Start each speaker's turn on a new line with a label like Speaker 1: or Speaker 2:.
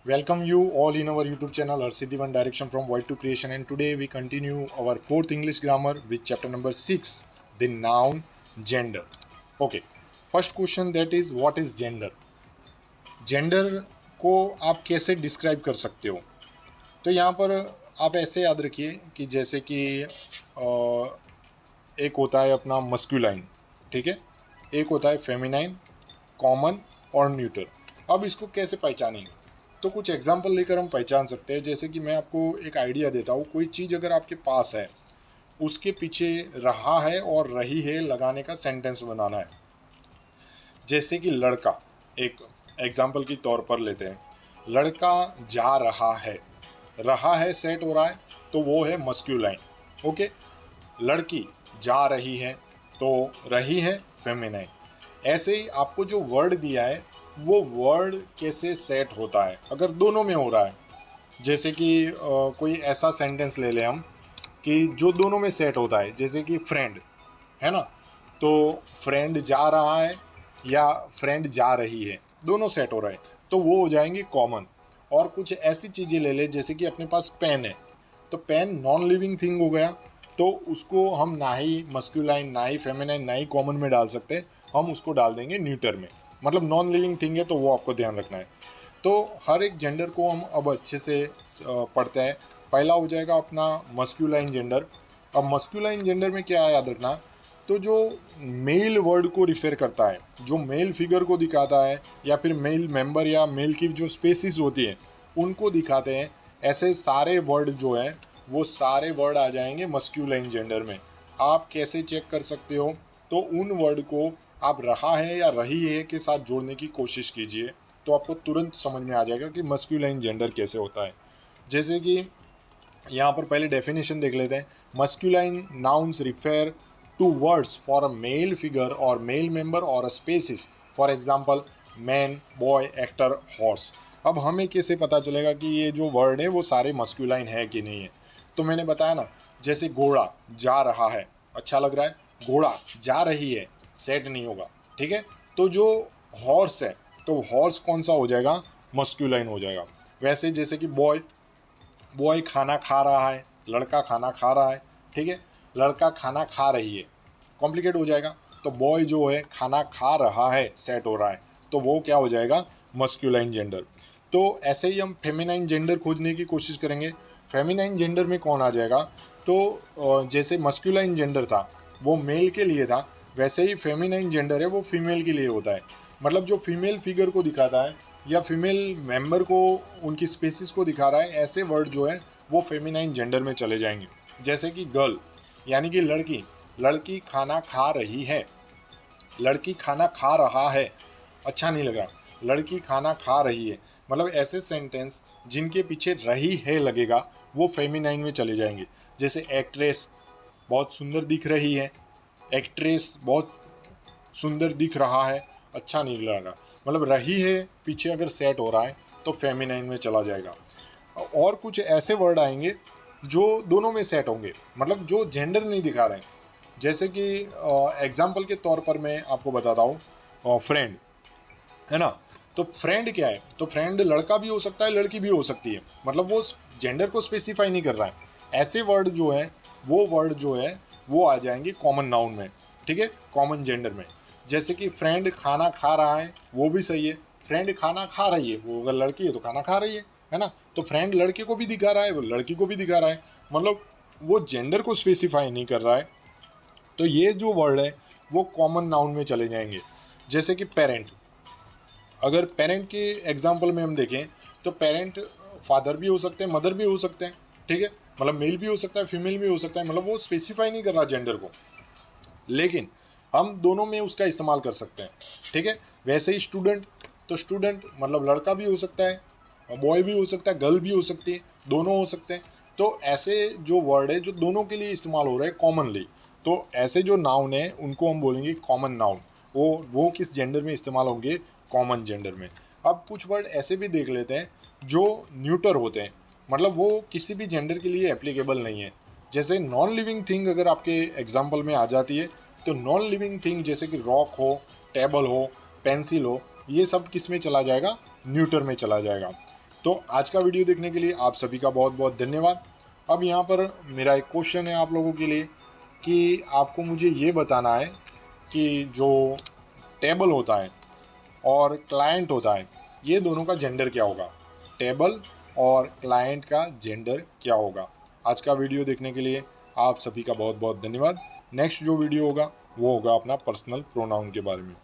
Speaker 1: Welcome you all in our YouTube channel Harsiddhi One Direction from Void to Creation, and today we continue our fourth English grammar with chapter number 6, the noun gender. Okay, first question, that is what is gender? Gender को आप कैसे describe कर सकते हो? तो यहाँ पर आप ऐसे याद रखिए कि जैसे कि एक होता है अपना मस्कुलाइन, ठीक है, एक होता है फेमिनाइन, कॉमन और न्यूटर। अब इसको कैसे पहचानेंगे? तो कुछ एग्जांपल लेकर हम पहचान सकते हैं। जैसे कि मैं आपको एक आइडिया देता हूँ, कोई चीज़ अगर आपके पास है, उसके पीछे रहा है और रही है लगाने का सेंटेंस बनाना है। जैसे कि लड़का, एक एग्जांपल के तौर पर लेते हैं, लड़का जा रहा है सेट हो रहा है, तो वो है मस्क्यूलाइन। ओके, लड़की जा रही है, तो रही है फेमिनाइन। ऐसे ही आपको जो वर्ड दिया है वो वर्ड कैसे सेट होता है अगर दोनों में हो रहा है। जैसे कि कोई ऐसा सेंटेंस ले लें हम कि जो दोनों में सेट होता है, जैसे कि फ्रेंड है ना, तो फ्रेंड जा रहा है या फ्रेंड जा रही है, दोनों सेट हो रहा है, तो वो हो जाएंगे कॉमन। और कुछ ऐसी चीज़ें ले लें जैसे कि अपने पास पेन है, तो पेन नॉन लिविंग थिंग हो गया, तो उसको हम ना ही मस्कुलाइन ना ही फेमिनाइन ना ही कॉमन में डाल सकते, हम उसको डाल देंगे न्यूटर में। मतलब नॉन लिविंग थिंग है, तो वो आपको ध्यान रखना है। तो हर एक जेंडर को हम अब अच्छे से पढ़ते हैं। पहला हो जाएगा अपना मस्कुलाइन जेंडर। अब मस्कुलाइन जेंडर में क्या है याद रखना, तो जो मेल वर्ड को रिफ़र करता है, जो मेल फिगर को दिखाता है, या फिर मेल मेंबर या मेल की जो स्पेसिस होती हैं उनको दिखाते हैं, ऐसे सारे वर्ड जो हैं वो सारे वर्ड आ जाएंगे मस्क्यूलाइन जेंडर में। आप कैसे चेक कर सकते हो? तो उन वर्ड को आप रहा है या रही है के साथ जोड़ने की कोशिश कीजिए, तो आपको तुरंत समझ में आ जाएगा कि मस्क्यूलाइन जेंडर कैसे होता है। जैसे कि यहाँ पर पहले डेफिनेशन देख लेते हैं। Masculine nouns refer to words for a male figure और मेल मेंबर और a species, for example man, boy, actor, horse. अब हमें कैसे पता चलेगा कि ये जो वर्ड है वो सारे मस्क्यूलाइन है कि नहीं है? तो मैंने बताया ना, जैसे घोड़ा जा रहा है, अच्छा लग रहा है, घोड़ा जा रही है सेट नहीं होगा, ठीक है। तो जो हॉर्स है, तो हॉर्स कौन सा हो जाएगा? मस्क्यूलाइन हो जाएगा। वैसे जैसे कि बॉय, बॉय खाना खा रहा है, लड़का खाना खा रहा है, ठीक है, लड़का खाना खा रही है, कॉम्प्लिकेट हो जाएगा। तो बॉय जो है खाना खा रहा है सेट हो रहा है, तो वो क्या हो जाएगा? Masculine gender. तो ऐसे ही हम फेमिनाइन जेंडर खोजने की कोशिश करेंगे। फेमिनाइन जेंडर में कौन आ जाएगा? तो जैसे मस्क्यूलाइन जेंडर था वो मेल के लिए था, वैसे ही फेमिनाइन जेंडर है वो फीमेल के लिए होता है। मतलब जो फीमेल फिगर को दिखाता है या फीमेल मेंबर को, उनकी स्पेसिस को दिखा रहा है, ऐसे वर्ड जो है वो फेमिनाइन जेंडर में चले जाएंगे। जैसे कि गर्ल यानी कि लड़की, लड़की खाना खा रही है, लड़की खाना खा रहा है, अच्छा नहीं लग रहा, लड़की खाना खा रही है। मतलब ऐसे सेंटेंस जिनके पीछे रही है लगेगा वो फेमिनाइन में चले जाएंगे। जैसे एक्ट्रेस बहुत सुंदर दिख रही है, एक्ट्रेस बहुत सुंदर दिख रहा है, अच्छा नहीं लग रहा, मतलब रही है पीछे अगर सेट हो रहा है तो फेमिनाइन में चला जाएगा। और कुछ ऐसे वर्ड आएंगे जो दोनों में सेट होंगे, मतलब जो जेंडर नहीं दिखा रहे हैं। जैसे कि एग्जाम्पल के तौर पर मैं आपको बताता हूँ, फ्रेंड है ना, तो फ्रेंड क्या है? तो फ्रेंड लड़का भी हो सकता है, लड़की भी हो सकती है, मतलब वो जेंडर को स्पेसिफाई नहीं कर रहा है। ऐसे वर्ड जो है वो वर्ड जो है वो आ जाएंगे कॉमन नाउन में, ठीक है, कॉमन जेंडर में। जैसे कि फ्रेंड खाना खा रहा है, वो भी सही है, फ्रेंड खाना खा रही है, वो अगर लड़की है तो खाना खा रही है ना, तो फ्रेंड लड़के को भी दिखा रहा है, वो लड़की को भी दिखा रहा है, मतलब वो जेंडर को स्पेसिफाई नहीं कर रहा है। तो ये जो वर्ड है वो कॉमन नाउन में चले जाएंगे। जैसे कि पेरेंट, अगर पेरेंट के एग्जाम्पल में हम देखें तो पेरेंट फादर भी हो सकते हैं, मदर भी हो सकते हैं, ठीक है, मतलब मेल भी हो सकता है, फीमेल भी हो सकता है, मतलब वो स्पेसिफाई नहीं कर रहा जेंडर को, लेकिन हम दोनों में उसका इस्तेमाल कर सकते हैं, ठीक है। वैसे ही स्टूडेंट, तो स्टूडेंट मतलब लड़का भी हो सकता है, बॉय भी हो सकता है, गर्ल भी हो सकती है, दोनों हो सकते हैं। तो ऐसे जो वर्ड है जो दोनों के लिए इस्तेमाल हो रहे हैं कॉमनली, तो ऐसे जो नाउन है उनको हम बोलेंगे कॉमन नाउन। वो किस जेंडर में इस्तेमाल होंगे? कॉमन जेंडर में। अब कुछ वर्ड ऐसे भी देख लेते हैं जो न्यूटर होते हैं, मतलब वो किसी भी जेंडर के लिए एप्लीकेबल नहीं है। जैसे नॉन लिविंग थिंग अगर आपके एग्जाम्पल में आ जाती है, तो नॉन लिविंग थिंग जैसे कि रॉक हो, टेबल हो, पेंसिल हो, ये सब किस में चला जाएगा? न्यूटर में चला जाएगा। तो आज का वीडियो देखने के लिए आप सभी का बहुत बहुत धन्यवाद। अब यहाँ पर मेरा एक क्वेश्चन है आप लोगों के लिए कि आपको मुझे ये बताना है कि जो टेबल होता है और क्लाइंट होता है, ये दोनों का जेंडर क्या होगा। टेबल और क्लाइंट का जेंडर क्या होगा। आज का वीडियो देखने के लिए आप सभी का बहुत बहुत धन्यवाद। नेक्स्ट जो वीडियो होगा वो होगा अपना पर्सनल प्रोनाउन के बारे में।